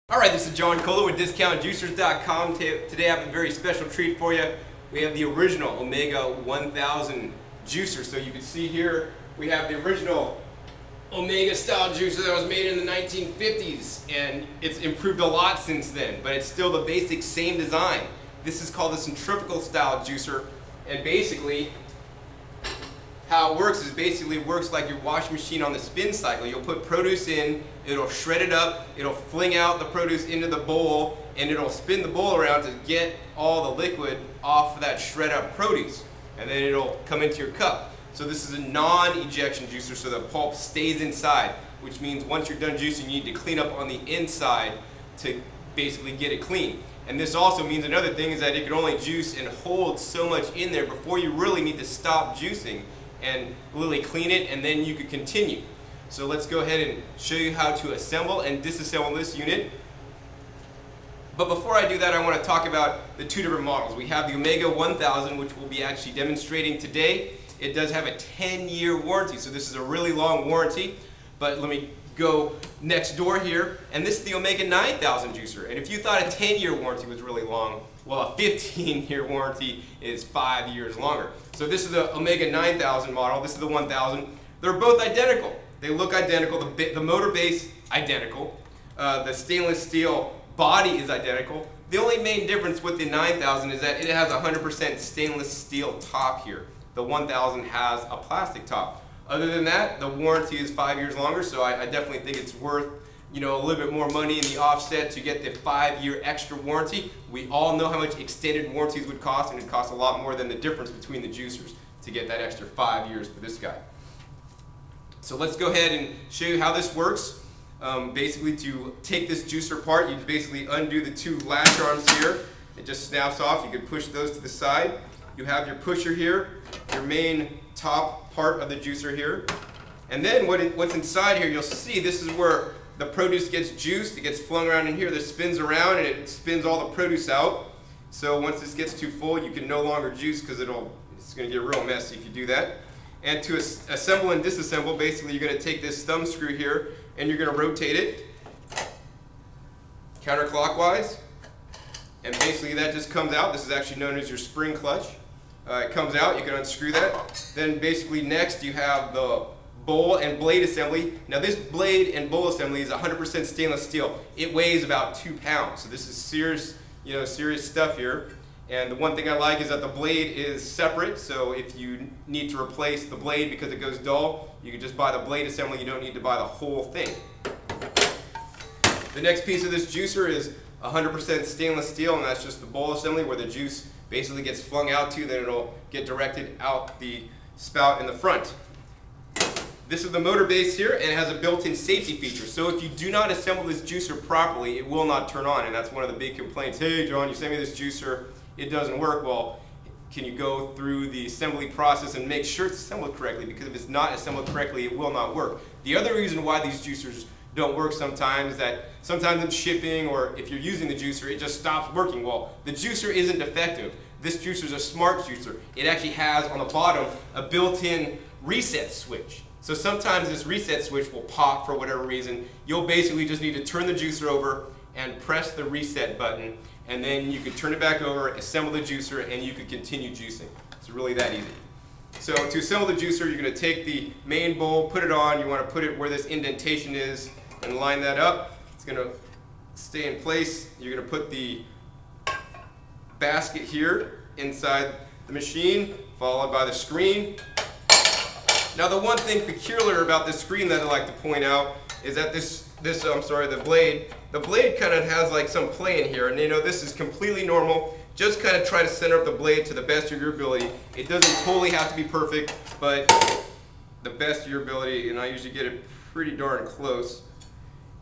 Alright, this is John Kohler with DiscountJuicers.com. Today I have a very special treat for you. We have the original Omega 1000 juicer. So you can see here we have the original Omega style juicer that was made in the 1950s, and it's improved a lot since then, but it's still the basic same design. This is called the Centrifugal style juicer, and basically how it works is works like your washing machine on the spin cycle. You'll put produce in, it'll shred it up, it'll fling out the produce into the bowl, and it'll spin the bowl around to get all the liquid off of that shred up produce. And then it'll come into your cup. So this is a non-ejection juicer, so the pulp stays inside, which means once you're done juicing, you need to clean up on the inside to basically get it clean. And this also means another thing is that it can only juice and hold so much in there before you really need to stop juicing and really clean it, and then you could continue. So let's go ahead and show you how to assemble and disassemble this unit. But before I do that, I want to talk about the two different models. We have the Omega 1000, which we'll be actually demonstrating today. It does have a 10-year warranty, so this is a really long warranty. But let me go next door here, and this is the Omega 9000 juicer. And if you thought a 10-year warranty was really long, well, a 15-year warranty is 5 years longer. So this is the Omega 9000 model, this is the 1000. They're both identical. They look identical, the motor base identical, the stainless steel body is identical. The only main difference with the 9000 is that it has a 100% stainless steel top here. The 1000 has a plastic top. Other than that, the warranty is 5 years longer, so I definitely think it's worth, a little bit more money in the offset to get the 5-year extra warranty. We all know how much extended warranties would cost, and it costs a lot more than the difference between the juicers to get that extra 5 years for this guy. So let's go ahead and show you how this works. Basically, to take this juicer apart, you basically undo the two latch arms here. It just snaps off. You can push those to the side. You have your pusher here, your main top part of the juicer here. And then what's inside here, you'll see this is where the produce gets juiced. It gets flung around in here. This spins around and it spins all the produce out. So once this gets too full, you can no longer juice because it's going to get real messy if you do that. And to assemble and disassemble, basically you're going to take this thumb screw here and you're going to rotate it counterclockwise. And basically that just comes out. This is actually known as your spring clutch. It comes out, you can unscrew that. Then basically next you have the bowl and blade assembly. Now this blade and bowl assembly is 100% stainless steel. It weighs about 2 pounds. So this is serious, serious stuff here. And the one thing I like is that the blade is separate. So if you need to replace the blade because it goes dull, you can just buy the blade assembly. You don't need to buy the whole thing. The next piece of this juicer is 100% stainless steel, and that's just the bowl assembly where the juice basically gets flung out to, then it'll get directed out the spout in the front. This is the motor base here, and it has a built-in safety feature. So if you do not assemble this juicer properly, it will not turn on, and that's one of the big complaints. Hey John, you sent me this juicer, it doesn't work. Well, can you go through the assembly process and make sure it's assembled correctly? Because if it's not assembled correctly, it will not work. The other reason why these juicers don't work sometimes in shipping, or if you're using the juicer, it just stops working. Well, the juicer isn't defective. This juicer is a smart juicer. It actually has on the bottom a built-in reset switch. So sometimes this reset switch will pop for whatever reason. You'll basically just need to turn the juicer over and press the reset button, and then you could turn it back over, assemble the juicer, and you could continue juicing. It's really that easy. So to assemble the juicer, you're going to take the main bowl, put it on. You want to put it where this indentation is and line that up. It's going to stay in place. You're going to put the basket here inside the machine, followed by the screen. Now the one thing peculiar about this screen that I like to point out is that the blade kind of has like some play in here, and this is completely normal. Just kind of try to center up the blade to the best of your ability. It doesn't totally have to be perfect, but the best of your ability, and I usually get it pretty darn close.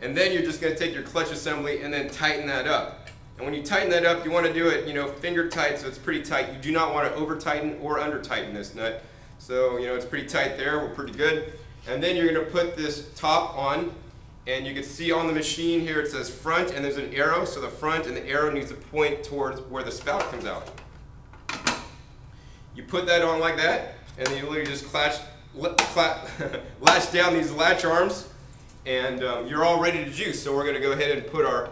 And then you're just going to take your clutch assembly and then tighten that up. And when you tighten that up, you want to do it, finger tight, so it's pretty tight. You do not want to over tighten or under tighten this nut. So, it's pretty tight there. We're pretty good. And then you're going to put this top on, and you can see on the machine here it says front, and there's an arrow. So the front and the arrow needs to point towards where the spout comes out. You put that on like that, and then you literally just latch down these latch arms, and you're all ready to juice. So we're going to go ahead and put our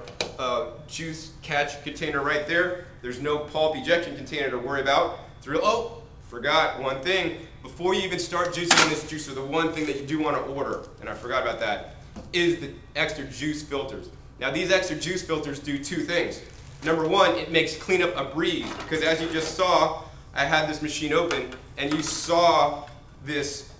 juice catch container right there. There's no pulp ejection container to worry about. It's real. Oh, forgot one thing. Before you even start juicing in this juicer, the one thing that you do want to order, and I forgot about that, is the extra juice filters. Now these extra juice filters do two things. Number one, it makes cleanup a breeze, because as you just saw, I had this machine open and you saw this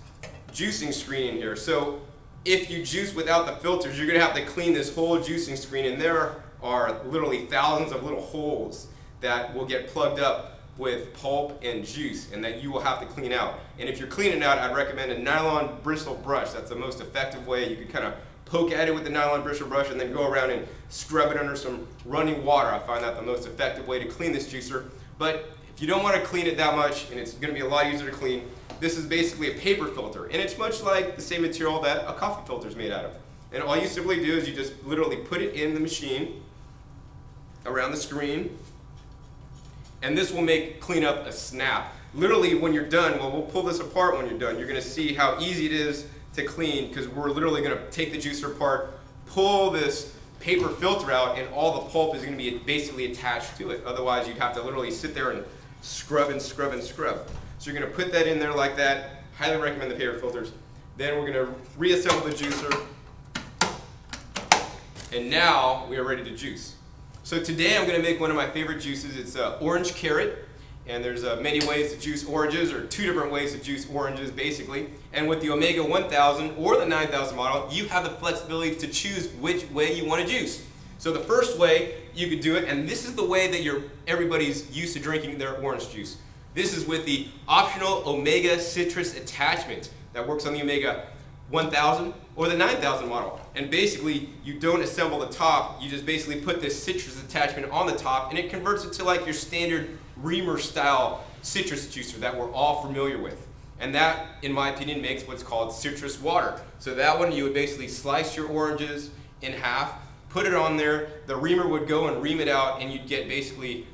juicing screen in here. So if you juice without the filters, you're going to have to clean this whole juicing screen, and there are literally thousands of little holes that will get plugged up with pulp and juice, and that you will have to clean out. And if you're cleaning out, I'd recommend a nylon bristle brush. That's the most effective way. You can kind of poke at it with the nylon bristle brush and then go around and scrub it under some running water. I find that the most effective way to clean this juicer. But if you don't want to clean it that much, and it's going to be a lot easier to clean, this is basically a paper filter, and it's much like the same material that a coffee filter is made out of. And all you simply do is you just literally put it in the machine around the screen, and this will make cleanup a snap. Literally when you're done, well, we'll pull this apart when you're done. You're going to see how easy it is to clean, because we're literally going to take the juicer apart, pull this paper filter out, and all the pulp is going to be basically attached to it. Otherwise you'd have to literally sit there and scrub and scrub and scrub. So you're going to put that in there like that. Highly recommend the paper filters. Then we're going to reassemble the juicer, and now we are ready to juice. So today I'm going to make one of my favorite juices. It's orange carrot, and there's many ways to juice oranges, or two different ways to juice oranges basically. And with the Omega 1000 or the 9000 model, you have the flexibility to choose which way you want to juice. So the first way you could do it, and this is the way that everybody's used to drinking their orange juice. This is with the optional Omega citrus attachment that works on the Omega 1000 or the 9000 model. And basically, you don't assemble the top, you just basically put this citrus attachment on the top, and it converts it to like your standard reamer style citrus juicer that we're all familiar with. And that, in my opinion, makes what's called citrus water. So that one, you would basically slice your oranges in half, put it on there, the reamer would go and ream it out, and you'd get basically,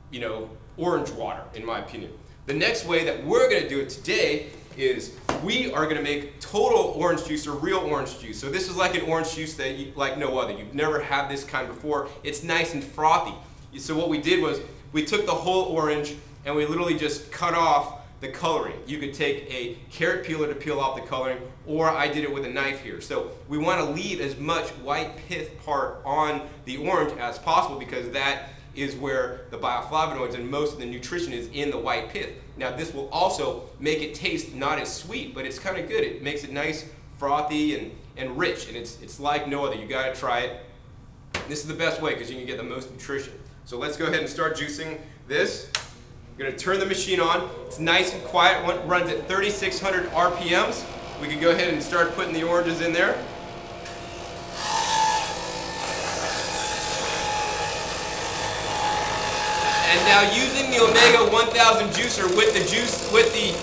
you know, orange water, in my opinion. The next way that we're going to do it today is we are going to make total orange juice, or real orange juice. So this is like an orange juice that like no other. You've never had this kind before. It's nice and frothy. So what we did was we took the whole orange and we literally just cut off the coloring. You could take a carrot peeler to peel off the coloring, or I did it with a knife here. So we want to leave as much white pith part on the orange as possible, because that is where the bioflavonoids and most of the nutrition is in the white pith. Now this will also make it taste not as sweet, but it's kind of good. It makes it nice, frothy, and rich, and it's like no other. You got to try it. This is the best way because you can get the most nutrition. So let's go ahead and start juicing this. I'm going to turn the machine on. It's nice and quiet. It runs at 3,600 RPMs. We can go ahead and start putting the oranges in there. And now using the Omega 1000 juicer with the juicing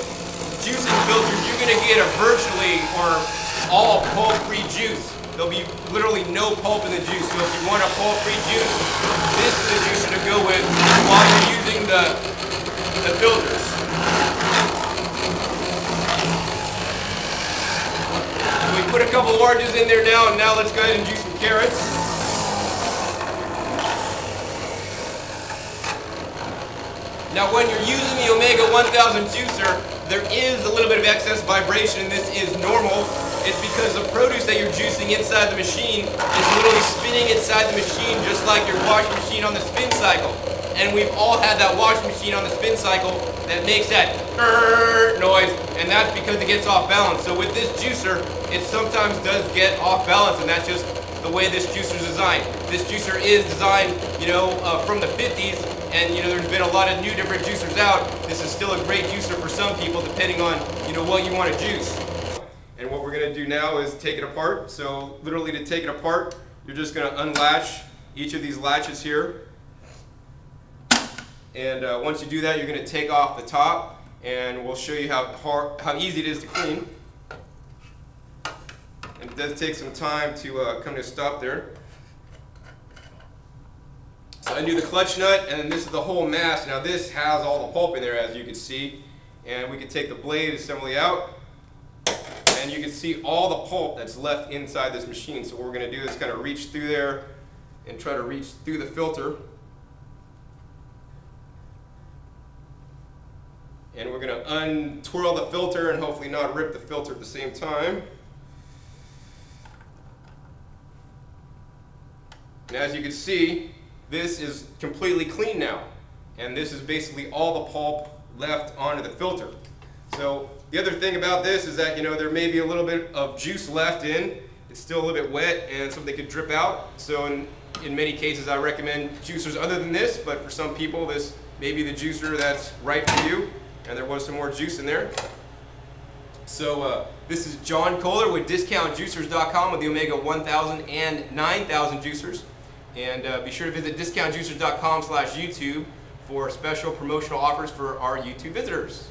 filters, you're going to get a virtually or all pulp-free juice. There'll be literally no pulp in the juice. So if you want a pulp-free juice, this is the juicer to go with while you're using the filters. So we put a couple oranges in there now, and now let's go ahead and juice some carrots. Now when you're using the Omega 1000 juicer, there is a little bit of excess vibration, and this is normal. It's because the produce that you're juicing inside the machine is literally spinning inside the machine just like your washing machine on the spin cycle. And we've all had that washing machine on the spin cycle that makes that noise, and that's because it gets off balance. So with this juicer, it sometimes does get off balance, and that's just the way this juicer is designed. This juicer is designed, from the 50s, and there's been a lot of new different juicers out. This is still a great juicer for some people, depending on what you want to juice. And what we're going to do now is take it apart. So literally, to take it apart, you're just going to unlatch each of these latches here. And once you do that, you're going to take off the top, and we'll show you how easy it is to clean. And it does take some time to come to a stop there. So undo the clutch nut, and then this is the whole mass. Now this has all the pulp in there, as you can see. And we can take the blade assembly out, and you can see all the pulp that's left inside this machine. So what we're going to do is kind of reach through there and try to reach through the filter. And we're going to untwirl the filter and hopefully not rip the filter at the same time. And as you can see, this is completely clean now. And this is basically all the pulp left onto the filter. So the other thing about this is that, you know, there may be a little bit of juice left in. It's still a little bit wet and something could drip out. So in many cases I recommend juicers other than this, but for some people this may be the juicer that's right for you. And there was some more juice in there. So this is John Kohler with DiscountJuicers.com with the Omega 1000 and 9000 juicers. And be sure to visit DiscountJuicers.com/YouTube for special promotional offers for our YouTube visitors.